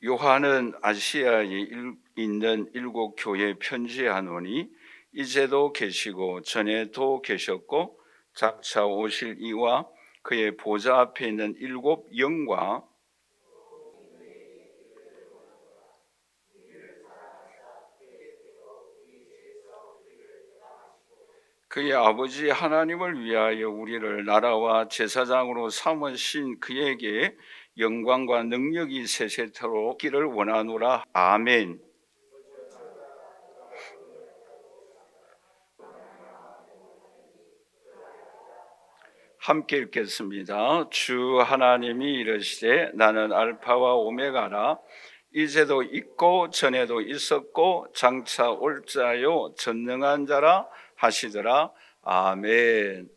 요한은 아시아에 있는 7교회에 편지하노니 이제도 계시고 전에도 계셨고 장차 오실 이와 그의 보좌 앞에 있는 7 영과 그의 아버지 하나님을 위하여 우리를 나라와 제사장으로 삼으신 그에게 영광과 능력이 세세토록 있기를 원하노라. 아멘. 함께 읽겠습니다. 주 하나님이 이르시되 나는 알파와 오메가라. 이제도 있고 전에도 있었고 장차 올 자요 전능한 자라 하시더라. 아멘.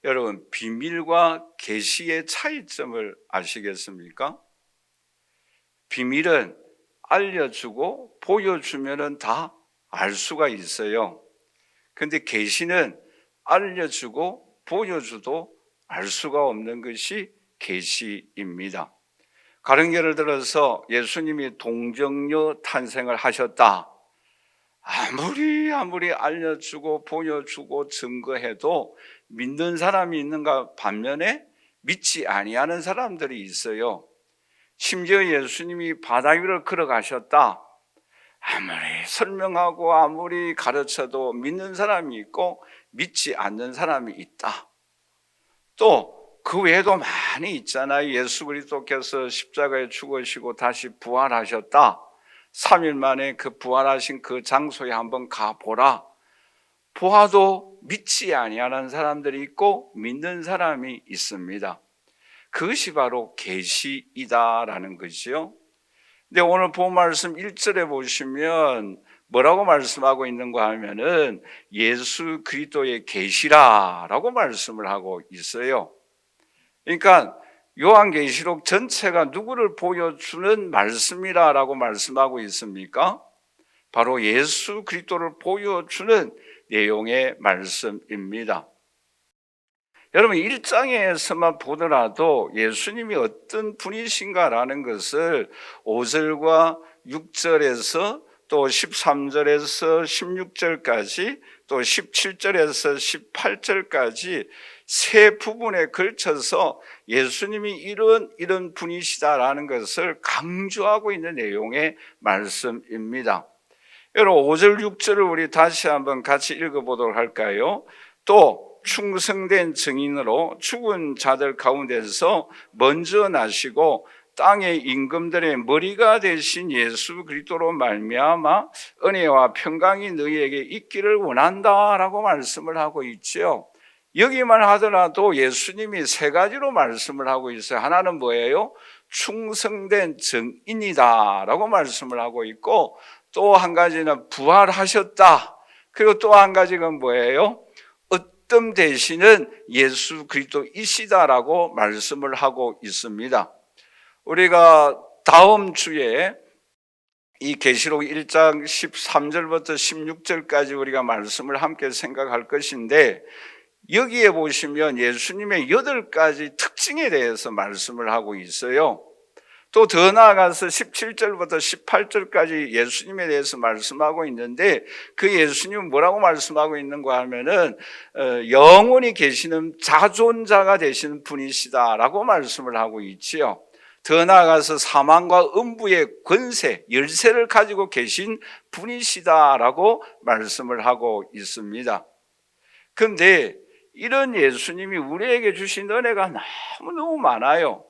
여러분, 비밀과 계시의 차이점을 아시겠습니까? 비밀은 알려주고 보여주면 다 알 수가 있어요. 근데 계시는 알려주고 보여줘도 알 수가 없는 것이 계시입니다. 가령 예를 들어서 예수님이 동정녀 탄생을 하셨다. 아무리 알려주고 보여주고 증거해도 믿는 사람이 있는가 반면에 믿지 아니하는 사람들이 있어요. 심지어 예수님이 바다 위를 걸어가셨다. 아무리 설명하고 아무리 가르쳐도 믿는 사람이 있고 믿지 않는 사람이 있다. 또 그 외에도 많이 있잖아요. 예수 그리스도께서 십자가에 죽으시고 다시 부활하셨다. 3일 만에 그 부활하신 그 장소에 한번 가보라. 보아도 믿지 아니하는 사람들이 있고 믿는 사람이 있습니다. 그것이 바로 계시이다라는 것이요. 근데 오늘 본 말씀 1절에 보시면 뭐라고 말씀하고 있는가 하면은 예수 그리스도의 계시라라고 말씀을 하고 있어요. 그러니까 요한계시록 전체가 누구를 보여주는 말씀이라고 말씀하고 있습니까? 바로 예수 그리스도를 보여주는 내용의 말씀입니다. 여러분 1장에서만 보더라도 예수님이 어떤 분이신가라는 것을 5절과 6절에서 또 13절에서 16절까지 또 17절에서 18절까지 세 부분에 걸쳐서 예수님이 이런 분이시다라는 것을 강조하고 있는 내용의 말씀입니다. 여러분 5절 6절을 우리 다시 한번 같이 읽어보도록 할까요? 또 충성된 증인으로 죽은 자들 가운데서 먼저 나시고 땅의 임금들의 머리가 되신 예수 그리스도로 말미암아 은혜와 평강이 너희에게 있기를 원한다라고 말씀을 하고 있죠. 여기만 하더라도 예수님이 세 가지로 말씀을 하고 있어요. 하나는 뭐예요? 충성된 증인이다라고 말씀을 하고 있고, 또 한 가지는 부활하셨다. 그리고 또 한 가지가 뭐예요? 어떤 되시는 예수 그리스도이시다라고 말씀을 하고 있습니다. 우리가 다음 주에 이 계시록 1장 13절부터 16절까지 우리가 말씀을 함께 생각할 것인데, 여기에 보시면 예수님의 8가지 특징에 대해서 말씀을 하고 있어요. 또 더 나아가서 17절부터 18절까지 예수님에 대해서 말씀하고 있는데, 그 예수님은 뭐라고 말씀하고 있는가 하면은 영원히 계시는 자존자가 되시는 분이시다라고 말씀을 하고 있지요. 더 나아가서 사망과 음부의 권세, 열쇠를 가지고 계신 분이시다라고 말씀을 하고 있습니다. 그런데 이런 예수님이 우리에게 주신 은혜가 너무 많아요.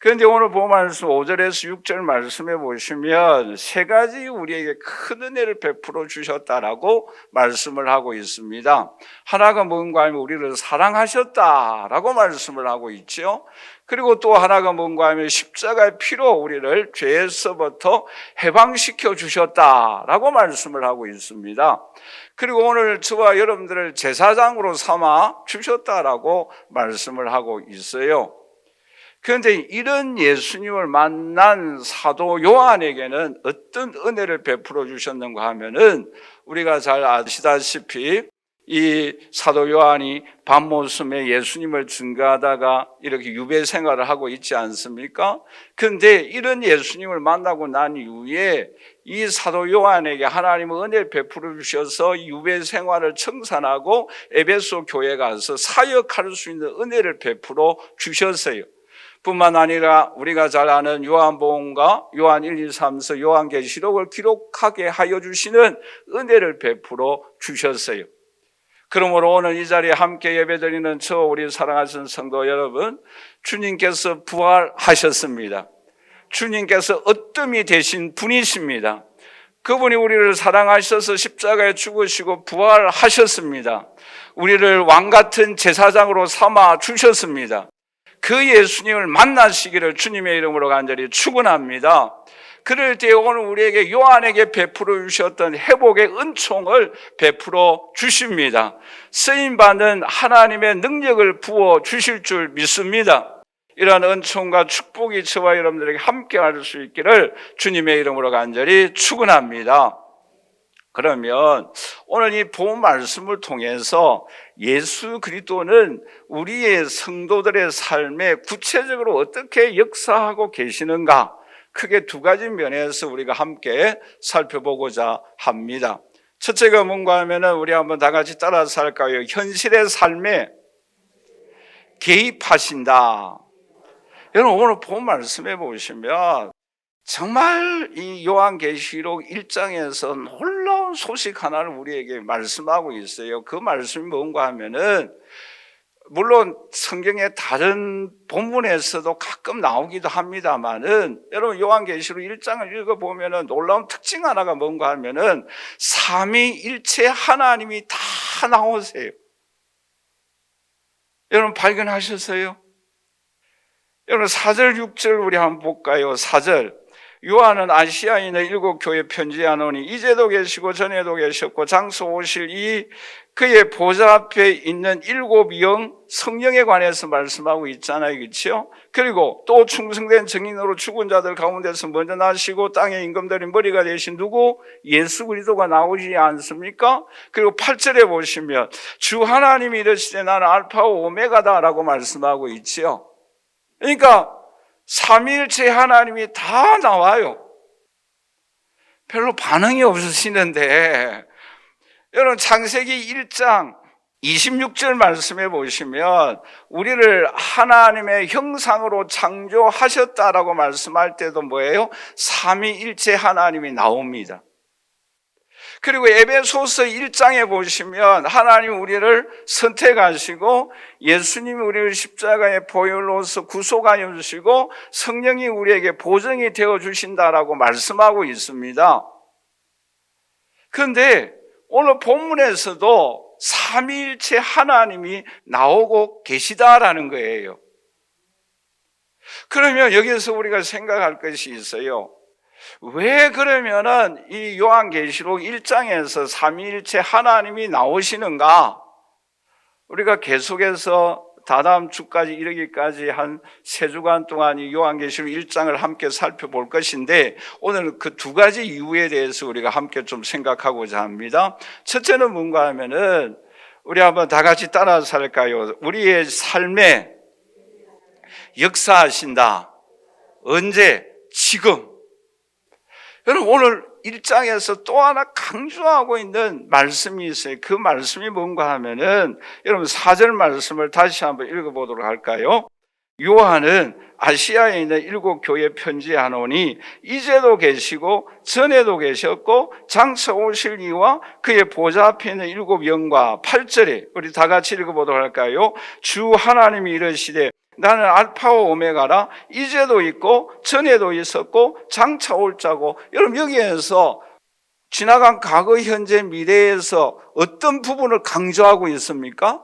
그런데 오늘 본 말씀 5절에서 6절 말씀해 보시면 세 가지 우리에게 큰 은혜를 베풀어 주셨다라고 말씀을 하고 있습니다. 하나가 뭔가 하면 우리를 사랑하셨다라고 말씀을 하고 있죠. 그리고 또 하나가 뭔가 하면 십자가의 피로 우리를 죄에서부터 해방시켜 주셨다라고 말씀을 하고 있습니다. 그리고 오늘 저와 여러분들을 제사장으로 삼아 주셨다라고 말씀을 하고 있어요. 그런데 이런 예수님을 만난 사도 요한에게는 어떤 은혜를 베풀어 주셨는가 하면은 우리가 잘 아시다시피 이 사도 요한이 밤모섬에 예수님을 증거하다가 이렇게 유배 생활을 하고 있지 않습니까? 그런데 이런 예수님을 만나고 난 이후에 이 사도 요한에게 하나님은 은혜를 베풀어 주셔서 유배 생활을 청산하고 에베소 교회 가서 사역할 수 있는 은혜를 베풀어 주셨어요. 뿐만 아니라 우리가 잘 아는 요한복음과 요한 1, 2, 3서 요한계시록을 기록하게 하여 주시는 은혜를 베풀어 주셨어요. 그러므로 오늘 이 자리에 함께 예배드리는 저 우리 사랑하신 성도 여러분, 주님께서 부활하셨습니다. 주님께서 어뜸이 되신 분이십니다. 그분이 우리를 사랑하셔서 십자가에 죽으시고 부활하셨습니다. 우리를 왕같은 제사장으로 삼아 주셨습니다. 그 예수님을 만나시기를 주님의 이름으로 간절히 축원합니다. 그럴 때 오늘 우리에게 요한에게 베풀어 주셨던 회복의 은총을 베풀어 주십니다. 쓰임받는 하나님의 능력을 부어 주실 줄 믿습니다. 이러한 은총과 축복이 저와 여러분들에게 함께 할 수 있기를 주님의 이름으로 간절히 축원합니다. 그러면 오늘 이 본 말씀을 통해서 예수 그리스도는 우리의 성도들의 삶에 구체적으로 어떻게 역사하고 계시는가, 크게 두 가지 면에서 우리가 함께 살펴보고자 합니다. 첫째가 뭔가 하면은 우리 한번 다 같이 따라서 할까요? 현실의 삶에 개입하신다. 여러분 오늘 본 말씀해 보시면 정말 이 요한계시록 1장에서 놀라운 소식 하나를 우리에게 말씀하고 있어요. 그 말씀이 뭔가 하면은 물론 성경의 다른 본문에서도 가끔 나오기도 합니다만은 여러분 요한계시록 1장을 읽어보면은 놀라운 특징 하나가 뭔가 하면은 삼위일체 하나님이 다 나오세요. 여러분 발견하셨어요? 여러분 4절 6절 우리 한번 볼까요? 4절 요한은 아시아에 있는 7 교회 편지하노니 이제도 계시고 전에도 계셨고 장소 오실 이 그의 보좌 앞에 있는 7 영 성령에 관해서 말씀하고 있잖아요. 그렇죠? 그리고 또 충성된 증인으로 죽은 자들 가운데서 먼저 나시고 땅의 임금들이 머리가 되신 누구? 예수 그리스도가 나오지 않습니까? 그리고 8절에 보시면 주 하나님이 이르시되 나는 알파오 오메가다라고 말씀하고 있죠. 그러니까 삼위일체 하나님이 다 나와요. 별로 반응이 없으시는데 여러분 창세기 1장 26절 말씀해 보시면 우리를 하나님의 형상으로 창조하셨다라고 말씀할 때도 뭐예요? 삼위일체 하나님이 나옵니다. 그리고 에베소서 1장에 보시면 하나님 우리를 선택하시고 예수님이 우리를 십자가의 보혈로서 구속하여 주시고 성령이 우리에게 보증이 되어 주신다라고 말씀하고 있습니다. 그런데 오늘 본문에서도 삼위일체 하나님이 나오고 계시다라는 거예요. 그러면 여기서 우리가 생각할 것이 있어요. 왜 그러면은 이 요한계시록 1장에서 삼위일체 하나님이 나오시는가? 우리가 계속해서 다다음 주까지 이르기까지 한 3주간 동안 이 요한계시록 1장을 함께 살펴볼 것인데 오늘 그 두 가지 이유에 대해서 우리가 함께 좀 생각하고자 합니다. 첫째는 뭔가 하면은 우리 한번 다 같이 따라서 할까요? 우리의 삶에 역사하신다. 언제? 지금. 여러분 오늘 1장에서 또 하나 강조하고 있는 말씀이 있어요. 그 말씀이 뭔가 하면은 여러분 4절 말씀을 다시 한번 읽어보도록 할까요? 요한은 아시아에 있는 7 교회 편지하노니 이제도 계시고 전에도 계셨고 장차 오실 이와 그의 보좌 앞에 있는 7 영과 8절에 우리 다 같이 읽어보도록 할까요? 주 하나님이 이르시되 나는 알파오 오메가라 이제도 있고 전에도 있었고 장차 올 자고. 여러분 여기에서 지나간 과거 현재 미래에서 어떤 부분을 강조하고 있습니까?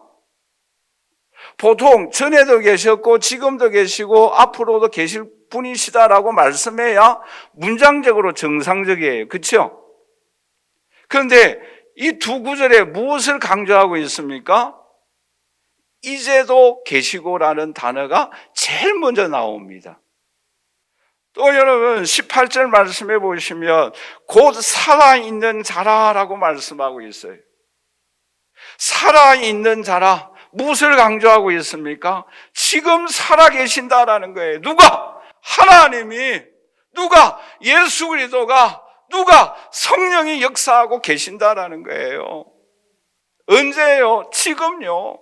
보통 전에도 계셨고 지금도 계시고 앞으로도 계실 분이시다라고 말씀해야 문장적으로 정상적이에요. 그렇죠? 그런데 이 두 구절에 무엇을 강조하고 있습니까? 이제도 계시고라는 단어가 제일 먼저 나옵니다. 또 여러분 18절 말씀해 보시면 곧 살아있는 자라라고 말씀하고 있어요. 살아있는 자라. 무엇을 강조하고 있습니까? 지금 살아계신다라는 거예요. 누가? 하나님이, 누가? 예수 그리스도가, 누가? 성령이 역사하고 계신다라는 거예요. 언제요? 지금요.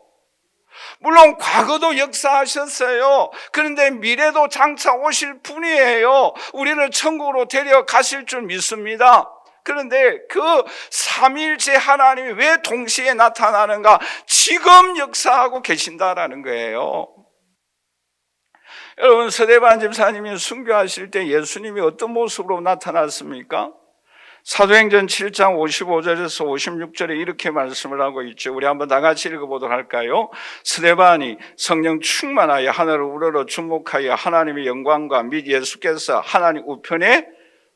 물론 과거도 역사하셨어요. 그런데 미래도 장차 오실 분이에요. 우리를 천국으로 데려가실 줄 믿습니다. 그런데 그 삼위일체 하나님이 왜 동시에 나타나는가? 지금 역사하고 계신다라는 거예요. 여러분, 서대반 집사님이 순교하실 때 예수님이 어떤 모습으로 나타났습니까? 사도행전 7장 55절에서 56절에 이렇게 말씀을 하고 있죠. 우리 한번 다 같이 읽어보도록 할까요? 스데반이 성령 충만하여 하늘을 우러러 주목하여 하나님의 영광과 및 예수께서 하나님 우편에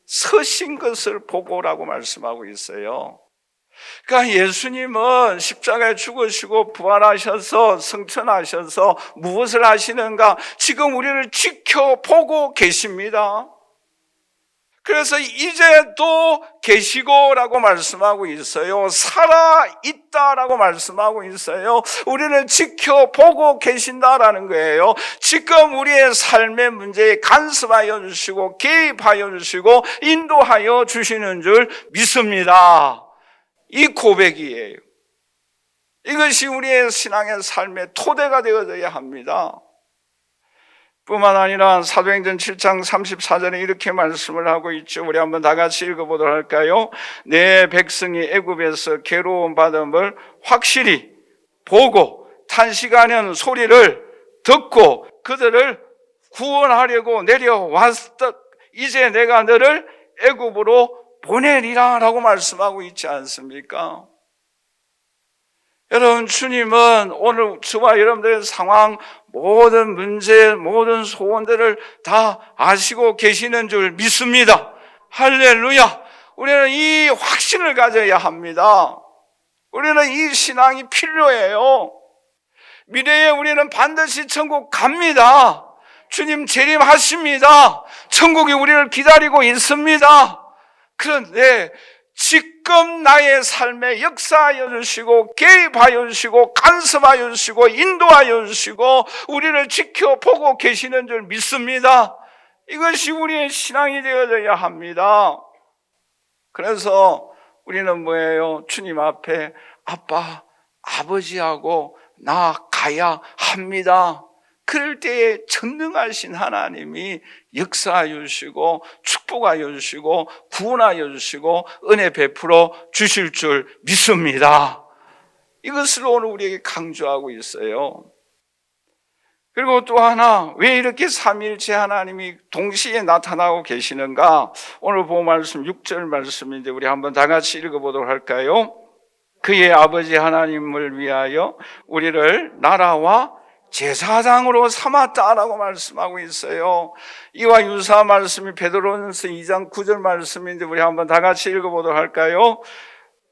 서신 것을 보고라고 말씀하고 있어요. 그러니까 예수님은 십자가에 죽으시고 부활하셔서 승천하셔서 무엇을 하시는가? 지금 우리를 지켜보고 계십니다. 그래서 이제도 계시고라고 말씀하고 있어요. 살아있다라고 말씀하고 있어요. 우리를 지켜보고 계신다라는 거예요. 지금 우리의 삶의 문제에 간섭하여 주시고 개입하여 주시고 인도하여 주시는 줄 믿습니다. 이 고백이에요. 이것이 우리의 신앙의 삶의 토대가 되어져야 합니다. 뿐만 아니라 사도행전 7장 34절에 이렇게 말씀을 하고 있죠. 우리 한번 다 같이 읽어보도록 할까요? 내 백성이 애굽에서 괴로움 받음을 확실히 보고 탄식하는 소리를 듣고 그들을 구원하려고 내려왔다. 이제 내가 너를 애굽으로 보내리라 라고 말씀하고 있지 않습니까? 여러분, 주님은 오늘 저와 여러분들의 상황, 모든 문제, 모든 소원들을 다 아시고 계시는 줄 믿습니다. 할렐루야! 우리는 이 확신을 가져야 합니다. 우리는 이 신앙이 필요해요. 미래에 우리는 반드시 천국 갑니다. 주님 재림하십니다. 천국이 우리를 기다리고 있습니다. 그런데 지금 나의 삶에 역사하여 주시고 개입하여 주시고 간섭하여 주시고 인도하여 주시고 우리를 지켜보고 계시는 줄 믿습니다. 이것이 우리의 신앙이 되어져야 합니다. 그래서 우리는 뭐예요? 주님 앞에 아빠, 아버지하고 나아가야 합니다. 그럴 때에 전능하신 하나님이 역사하여 주시고 축복하여 주시고 구원하여 주시고 은혜 베풀어 주실 줄 믿습니다. 이것을 오늘 우리에게 강조하고 있어요. 그리고 또 하나, 왜 이렇게 삼위일체 하나님이 동시에 나타나고 계시는가? 오늘 본 말씀 6절 말씀인데 우리 한번 다 같이 읽어보도록 할까요? 그의 아버지 하나님을 위하여 우리를 나라와 제사장으로 삼았다라고 말씀하고 있어요. 이와 유사한 말씀이 베드로전서 2장 9절 말씀인데 우리 한번 다 같이 읽어보도록 할까요?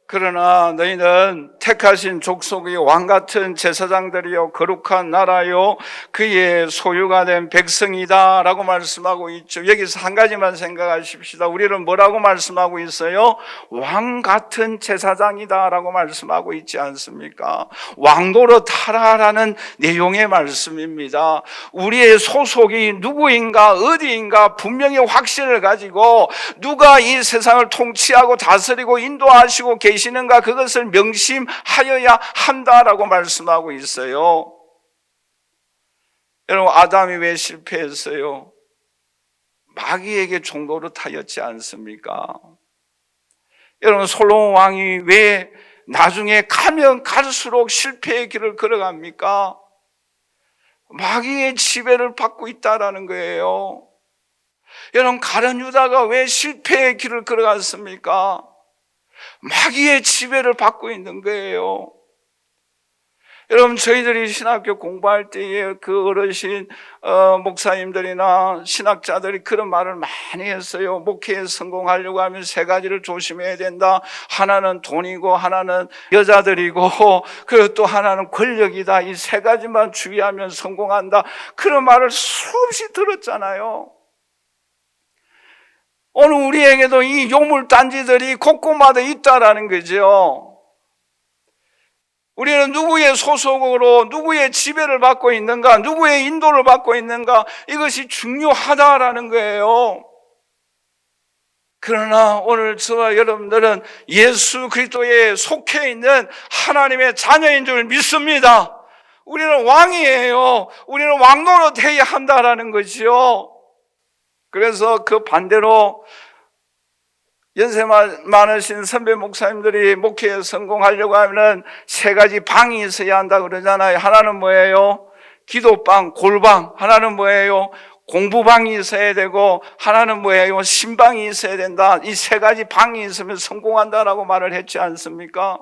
그러나 너희는 택하신 족속의 왕같은 제사장들이요 거룩한 나라요 그의 소유가 된 백성이다 라고 말씀하고 있죠. 여기서 한 가지만 생각하십시다. 우리는 뭐라고 말씀하고 있어요? 왕같은 제사장이다 라고 말씀하고 있지 않습니까? 왕노릇하라라는 내용의 말씀입니다. 우리의 소속이 누구인가 어디인가 분명히 확신을 가지고 누가 이 세상을 통치하고 다스리고 인도하시고 계시는가 그것을 명심하여야 한다라고 말씀하고 있어요. 여러분, 아담이 왜 실패했어요? 마귀에게 종노릇하였지 않습니까? 여러분, 솔로몬 왕이 왜 나중에 가면 갈수록 실패의 길을 걸어갑니까? 마귀의 지배를 받고 있다라는 거예요. 여러분, 가룟 유다가 왜 실패의 길을 걸어갔습니까? 마귀의 지배를 받고 있는 거예요. 여러분, 저희들이 신학교 공부할 때에 그 어르신 목사님들이나 신학자들이 그런 말을 많이 했어요. 목회에 성공하려고 하면 세 가지를 조심해야 된다. 하나는 돈이고 하나는 여자들이고 그리고 또 하나는 권력이다. 이 세 가지만 주의하면 성공한다. 그런 말을 수없이 들었잖아요. 오늘 우리에게도 이 요물단지들이 곳곳마다 있다라는 거죠. 우리는 누구의 소속으로 누구의 지배를 받고 있는가, 누구의 인도를 받고 있는가, 이것이 중요하다라는 거예요. 그러나 오늘 저와 여러분들은 예수 그리스도에 속해 있는 하나님의 자녀인 줄 믿습니다. 우리는 왕이에요. 우리는 왕노릇해야 한다라는 거지요. 그래서 그 반대로 연세 많으신 선배 목사님들이 목회에 성공하려고 하면 세 가지 방이 있어야 한다 그러잖아요. 하나는 뭐예요? 기도방, 골방. 하나는 뭐예요? 공부방이 있어야 되고, 하나는 뭐예요? 신방이 있어야 된다. 이 세 가지 방이 있으면 성공한다라고 말을 했지 않습니까?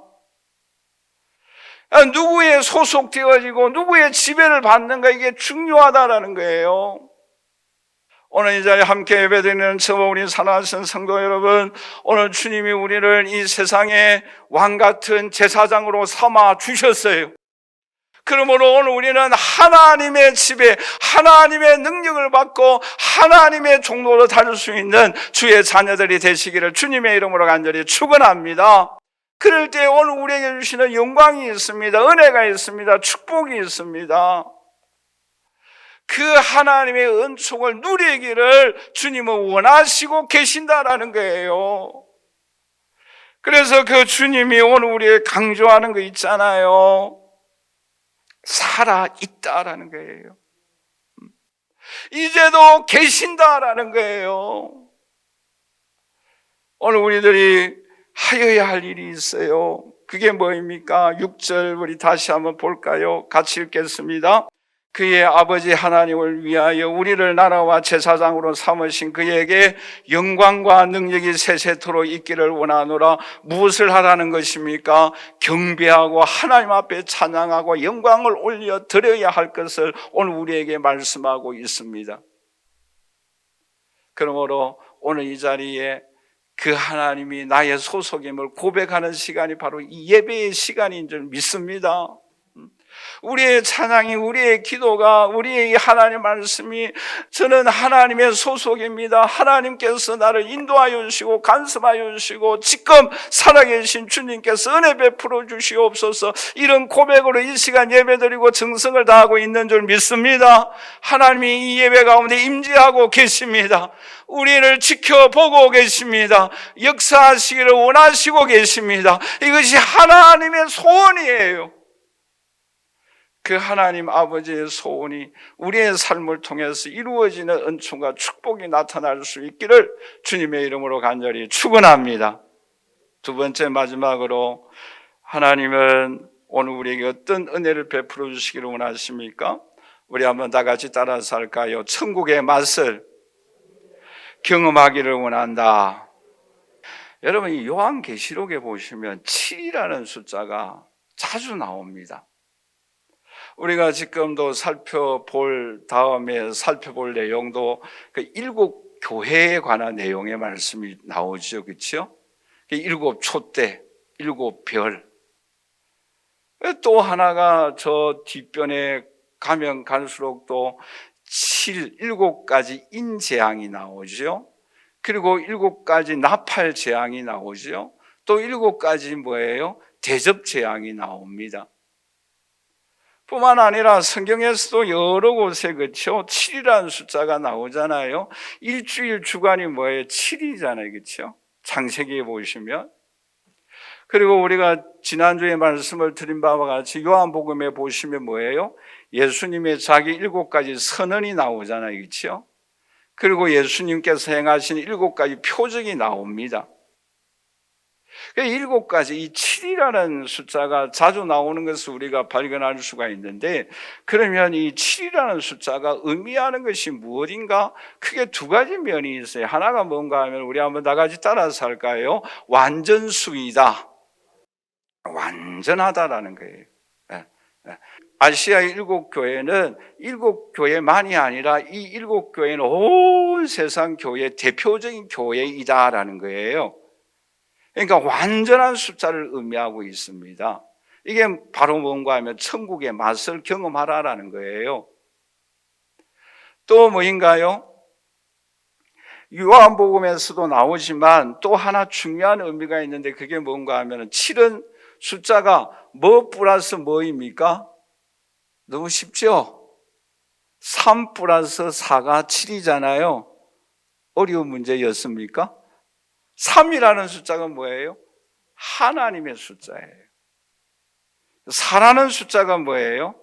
누구의 소속되어지고 누구의 지배를 받는가, 이게 중요하다라는 거예요. 오늘 이 자리에 함께 예배드리는 저와 우리 사랑하신 성도 여러분, 오늘 주님이 우리를 이 세상의 왕같은 제사장으로 삼아 주셨어요. 그러므로 오늘 우리는 하나님의 지배, 하나님의 능력을 받고 하나님의 종로로 다룰 수 있는 주의 자녀들이 되시기를 주님의 이름으로 간절히 축원합니다. 그럴 때 오늘 우리에게 주시는 영광이 있습니다. 은혜가 있습니다. 축복이 있습니다. 그 하나님의 은총을 누리기를 주님은 원하시고 계신다라는 거예요. 그래서 그 주님이 오늘 우리에게 강조하는 거 있잖아요. 살아있다라는 거예요. 이제도 계신다라는 거예요. 오늘 우리들이 하여야 할 일이 있어요. 그게 뭐입니까? 6절 우리 다시 한번 볼까요? 같이 읽겠습니다. 그의 아버지 하나님을 위하여 우리를 나라와 제사장으로 삼으신 그에게 영광과 능력이 세세토록 있기를 원하노라. 무엇을 하라는 것입니까? 경배하고 하나님 앞에 찬양하고 영광을 올려 드려야 할 것을 오늘 우리에게 말씀하고 있습니다. 그러므로 오늘 이 자리에 그 하나님이 나의 소속임을 고백하는 시간이 바로 이 예배의 시간인 줄 믿습니다. 우리의 찬양이, 우리의 기도가, 우리의 하나님 말씀이 저는 하나님의 소속입니다. 하나님께서 나를 인도하여 주시고 간섭하여 주시고 지금 살아계신 주님께서 은혜 베풀어 주시옵소서, 이런 고백으로 이 시간 예배드리고 정성을 다하고 있는 줄 믿습니다. 하나님이 이 예배 가운데 임재하고 계십니다. 우리를 지켜보고 계십니다. 역사하시기를 원하시고 계십니다. 이것이 하나님의 소원이에요. 그 하나님 아버지의 소원이 우리의 삶을 통해서 이루어지는 은총과 축복이 나타날 수 있기를 주님의 이름으로 간절히 축원합니다. 두 번째, 마지막으로 하나님은 오늘 우리에게 어떤 은혜를 베풀어 주시기를 원하십니까? 우리 한번 다 같이 따라서 할까요? 천국의 맛을 경험하기를 원한다. 여러분, 이 요한계시록에 보시면 7이라는 숫자가 자주 나옵니다. 우리가 지금도 다음에 살펴볼 내용도 그 7 교회에 관한 내용의 말씀이 나오죠. 그렇죠? 7 촛대, 7 별. 또 하나가 저 뒷변에 가면 갈수록 또 7가지 인재앙이 나오죠. 그리고 7가지 나팔 재앙이 나오죠. 또 7가지 뭐예요? 대접 재앙이 나옵니다. 뿐만 아니라 성경에서도 여러 곳에 그렇죠, 7이라는 숫자가 나오잖아요. 일주일 주간이 뭐예요? 7이잖아요. 그렇죠? 창세기에 보시면. 그리고 우리가 지난주에 말씀을 드린 바와 같이 요한복음에 보시면 뭐예요? 예수님의 자기 7가지 선언이 나오잖아요. 그렇죠? 그리고 예수님께서 행하신 7가지 표적이 나옵니다. 7가지, 이 7이라는 숫자가 자주 나오는 것을 우리가 발견할 수가 있는데, 그러면 이 7이라는 숫자가 의미하는 것이 무엇인가? 크게 2가지 면이 있어요. 하나가 뭔가 하면 우리 한번 다 같이 따라서 할까요? 완전수이다. 완전하다라는 거예요. 아시아의 7교회는 7교회만이 아니라 이 7교회는 온 세상 교회의 대표적인 교회이다라는 거예요. 그러니까 완전한 숫자를 의미하고 있습니다. 이게 바로 뭔가 하면 천국의 맛을 경험하라라는 거예요. 또 뭐인가요? 요한복음에서도 나오지만 또 하나 중요한 의미가 있는데, 그게 뭔가 하면 7은 숫자가 뭐 플러스 뭐입니까? 너무 쉽죠? 3 플러스 4가 7이잖아요. 어려운 문제였습니까? 3이라는 숫자가 뭐예요? 하나님의 숫자예요. 4라는 숫자가 뭐예요?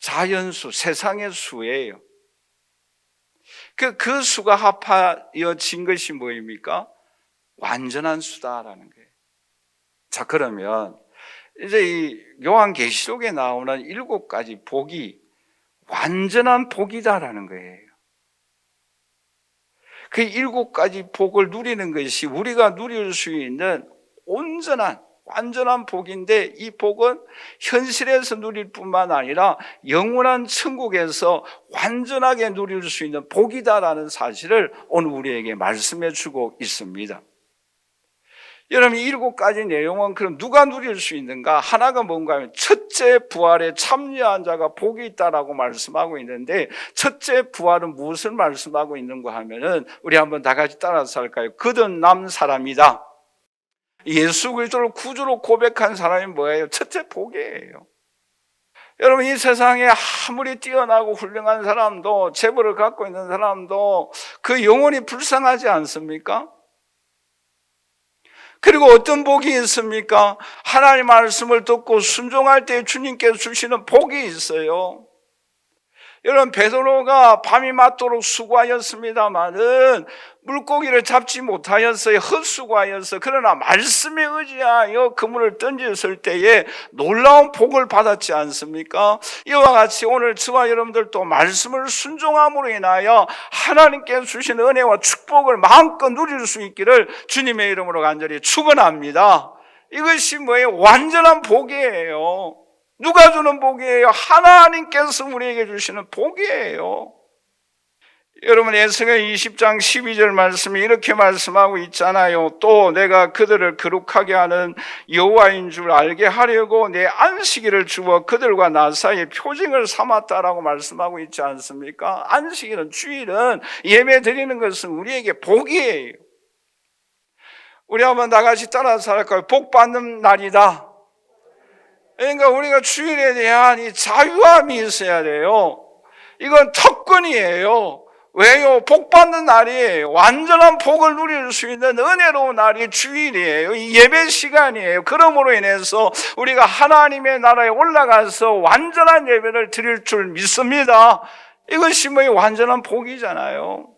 자연수, 세상의 수예요. 그 수가 합하여진 것이 뭐입니까? 완전한 수다라는 거예요. 자, 그러면 이제 이 요한계시록에 나오는 7가지 복이 완전한 복이다라는 거예요. 그 7가지 복을 누리는 것이 우리가 누릴 수 있는 온전한 완전한 복인데, 이 복은 현실에서 누릴 뿐만 아니라 영원한 천국에서 완전하게 누릴 수 있는 복이다라는 사실을 오늘 우리에게 말씀해 주고 있습니다. 여러분, 이 7가지 내용은 그럼 누가 누릴 수 있는가? 하나가 뭔가 하면 첫째 부활에 참여한 자가 복이 있다라고 말씀하고 있는데, 첫째 부활은 무엇을 말씀하고 있는가 하면은 우리 한번 다 같이 따라서 할까요? 거듭난 사람이다. 예수 그리스도를 구주로 고백한 사람이 뭐예요? 첫째 복이에요. 여러분, 이 세상에 아무리 뛰어나고 훌륭한 사람도, 재벌을 갖고 있는 사람도 그 영혼이 불쌍하지 않습니까? 그리고 어떤 복이 있습니까? 하나님 말씀을 듣고 순종할 때 주님께서 주시는 복이 있어요. 여러분, 베드로가 밤이 맞도록 수고하였습니다마는 물고기를 잡지 못하였어요. 헛수고하였어. 그러나 말씀에 의지하여 그물을 던졌을 때에 놀라운 복을 받았지 않습니까? 이와 같이 오늘 저와 여러분들도 말씀을 순종함으로 인하여 하나님께서 주신 은혜와 축복을 마음껏 누릴 수 있기를 주님의 이름으로 간절히 축원합니다. 이것이 뭐예요? 완전한 복이에요. 누가 주는 복이에요? 하나님께서 우리에게 주시는 복이에요. 여러분, 에스겔 20장 12절 말씀이 이렇게 말씀하고 있잖아요. 또 내가 그들을 거룩하게 하는 여호와인 줄 알게 하려고 내 안식일을 주어 그들과 나 사이에 표징을 삼았다라고 말씀하고 있지 않습니까? 안식일은, 주일은, 예배 드리는 것은 우리에게 복이에요. 우리 한번 다 같이 따라서 할까요? 복 받는 날이다. 그러니까 우리가 주일에 대한 이 자유함이 있어야 돼요. 이건 특권이에요. 왜요? 복 받는 날이에요. 완전한 복을 누릴 수 있는 은혜로운 날이 주일이에요. 이 예배 시간이에요. 그러므로 인해서 우리가 하나님의 나라에 올라가서 완전한 예배를 드릴 줄 믿습니다. 이것이 뭐 완전한 복이잖아요.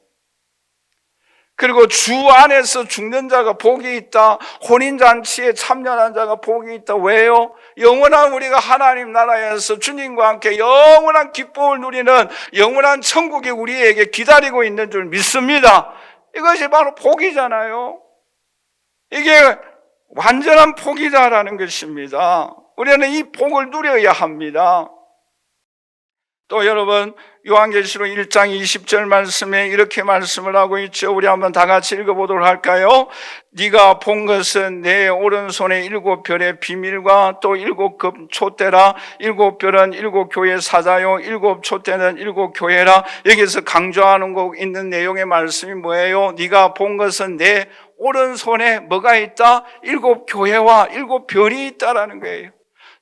그리고 주 안에서 죽는 자가 복이 있다. 혼인잔치에 참여한 자가 복이 있다. 왜요? 영원한 우리가 하나님 나라에서 주님과 함께 영원한 기쁨을 누리는 영원한 천국이 우리에게 기다리고 있는 줄 믿습니다. 이것이 바로 복이잖아요. 이게 완전한 복이다라는 것입니다. 우리는 이 복을 누려야 합니다. 또 여러분, 요한계시록 1장 20절 말씀에 이렇게 말씀을 하고 있죠. 우리 한번 다 같이 읽어보도록 할까요? 네가 본 것은 내 오른손에 7별의 비밀과 또 7급 촛대라. 7별은 7교회 사자요, 7촛대는 7교회라. 여기서 강조하는 거 있는 내용의 말씀이 뭐예요? 네가 본 것은 내 오른손에 뭐가 있다? 7교회와 7별이 있다라는 거예요.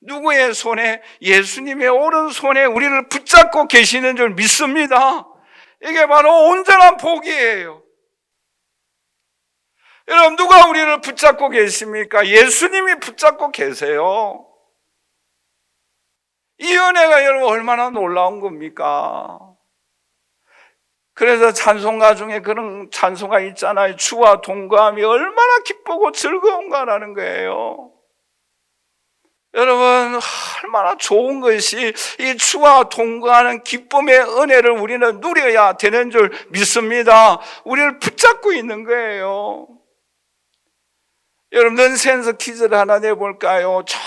누구의 손에? 예수님의 오른손에 우리를 붙잡고 계시는 줄 믿습니다. 이게 바로 온전한 복이에요. 여러분, 누가 우리를 붙잡고 계십니까? 예수님이 붙잡고 계세요. 이 은혜가 여러분 얼마나 놀라운 겁니까? 그래서 찬송가 중에 그런 찬송가 있잖아요. 주와 동거함이 얼마나 기쁘고 즐거운가라는 거예요. 여러분, 얼마나 좋은 것이 이 주와 동거하는 기쁨의 은혜를 우리는 누려야 되는 줄 믿습니다. 우리를 붙잡고 있는 거예요. 여러분, 넌센스 퀴즈를 하나 내볼까요? 저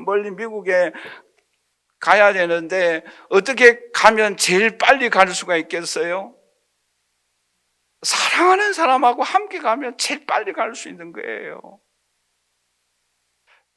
멀리 미국에 가야 되는데 어떻게 가면 제일 빨리 갈 수가 있겠어요? 사랑하는 사람하고 함께 가면 제일 빨리 갈 수 있는 거예요.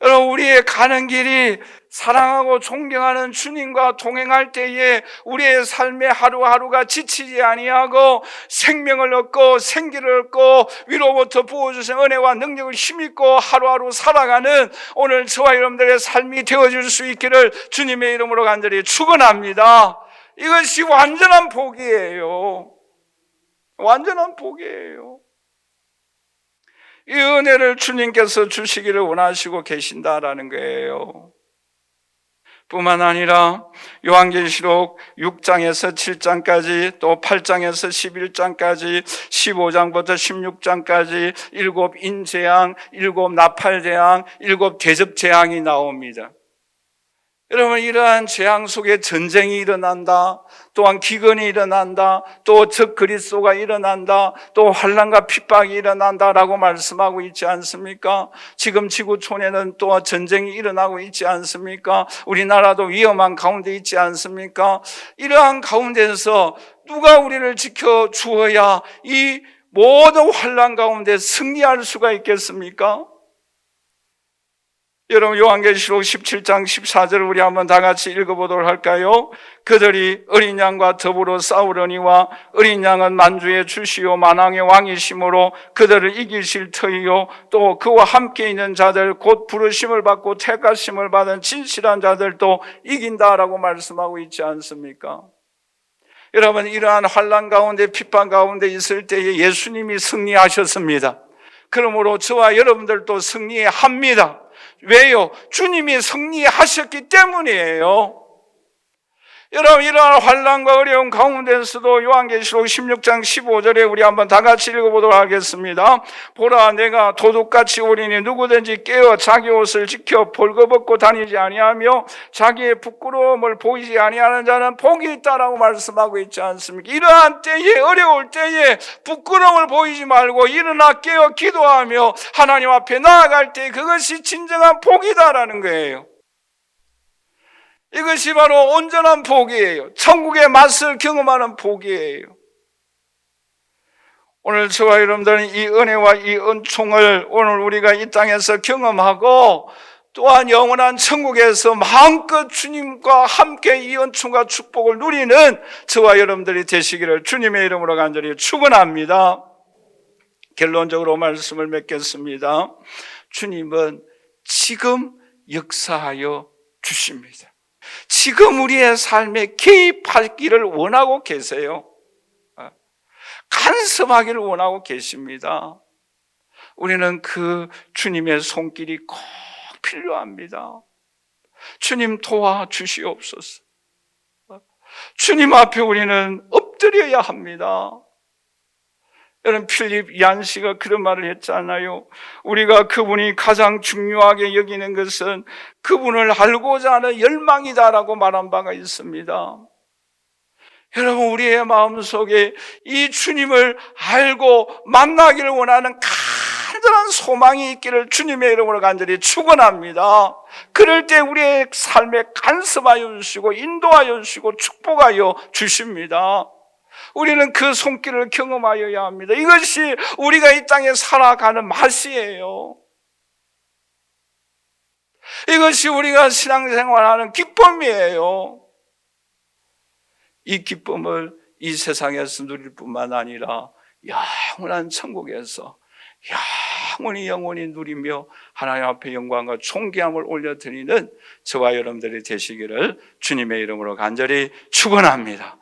여러분, 우리의 가는 길이 사랑하고 존경하는 주님과 동행할 때에 우리의 삶의 하루하루가 지치지 아니하고 생명을 얻고 생기를 얻고 위로부터 부어주신 은혜와 능력을 힘입고 하루하루 살아가는 오늘 저와 여러분들의 삶이 되어줄 수 있기를 주님의 이름으로 간절히 축원합니다. 이것이 완전한 복이에요. 완전한 복이에요. 이 은혜를 주님께서 주시기를 원하시고 계신다라는 거예요. 뿐만 아니라 요한계시록 6장에서 7장까지 또 8장에서 11장까지 15장부터 16장까지 7 인재앙, 7 나팔재앙, 7 대접재앙이 나옵니다. 여러분, 이러한 재앙 속에 전쟁이 일어난다, 또한 기근이 일어난다, 또 적 그리스도가 일어난다, 또 환난과 핍박이 일어난다라고 말씀하고 있지 않습니까? 지금 지구촌에는 또 전쟁이 일어나고 있지 않습니까? 우리나라도 위험한 가운데 있지 않습니까? 이러한 가운데서 누가 우리를 지켜 주어야 이 모든 환난 가운데 승리할 수가 있겠습니까? 여러분, 요한계시록 17장 14절을 우리 한번 다 같이 읽어보도록 할까요? 그들이 어린 양과 더불어 싸우려니와 어린 양은 만주의 주시요 만왕의 왕이심으로 그들을 이기실 터이요 또 그와 함께 있는 자들 곧 부르심을 받고 택하심을 받은 진실한 자들도 이긴다라고 말씀하고 있지 않습니까? 여러분, 이러한 환난 가운데 핍박 가운데 있을 때에 예수님이 승리하셨습니다. 그러므로 저와 여러분들도 승리합니다. 왜요? 주님이 승리하셨기 때문이에요. 여러분, 이러한 환난과 어려운 가운데서도 요한계시록 16장 15절에 우리 한번 다 같이 읽어보도록 하겠습니다. 보라, 내가 도둑같이 오리니 누구든지 깨어 자기 옷을 지켜 벌거벗고 다니지 아니하며 자기의 부끄러움을 보이지 아니하는 자는 복이 있다라고 말씀하고 있지 않습니까? 이러한 때에, 어려울 때에 부끄러움을 보이지 말고 일어나 깨어 기도하며 하나님 앞에 나아갈 때 그것이 진정한 복이다라는 거예요. 이것이 바로 온전한 복이에요. 천국의 맛을 경험하는 복이에요. 오늘 저와 여러분들은 이 은혜와 이 은총을 오늘 우리가 이 땅에서 경험하고 또한 영원한 천국에서 마음껏 주님과 함께 이 은총과 축복을 누리는 저와 여러분들이 되시기를 주님의 이름으로 간절히 축원합니다. 결론적으로 말씀을 맺겠습니다. 주님은 지금 역사하여 주십니다. 지금 우리의 삶에 개입하기를 원하고 계세요. 간섭하기를 원하고 계십니다. 우리는 그 주님의 손길이 꼭 필요합니다. 주님 도와주시옵소서. 주님 앞에 우리는 엎드려야 합니다. 여러분, 필립 얀시가 그런 말을 했잖아요. 우리가 그분이 가장 중요하게 여기는 것은 그분을 알고자 하는 열망이다라고 말한 바가 있습니다. 여러분, 우리의 마음속에 이 주님을 알고 만나기를 원하는 간절한 소망이 있기를 주님의 이름으로 간절히 축원합니다. 그럴 때 우리의 삶에 간섭하여 주시고 인도하여 주시고 축복하여 주십니다. 우리는 그 손길을 경험하여야 합니다. 이것이 우리가 이 땅에 살아가는 맛이에요. 이것이 우리가 신앙생활하는 기쁨이에요. 이 기쁨을 이 세상에서 누릴 뿐만 아니라 영원한 천국에서 영원히 누리며 하나님 앞에 영광과 존귀함을 올려드리는 저와 여러분들이 되시기를 주님의 이름으로 간절히 축원합니다.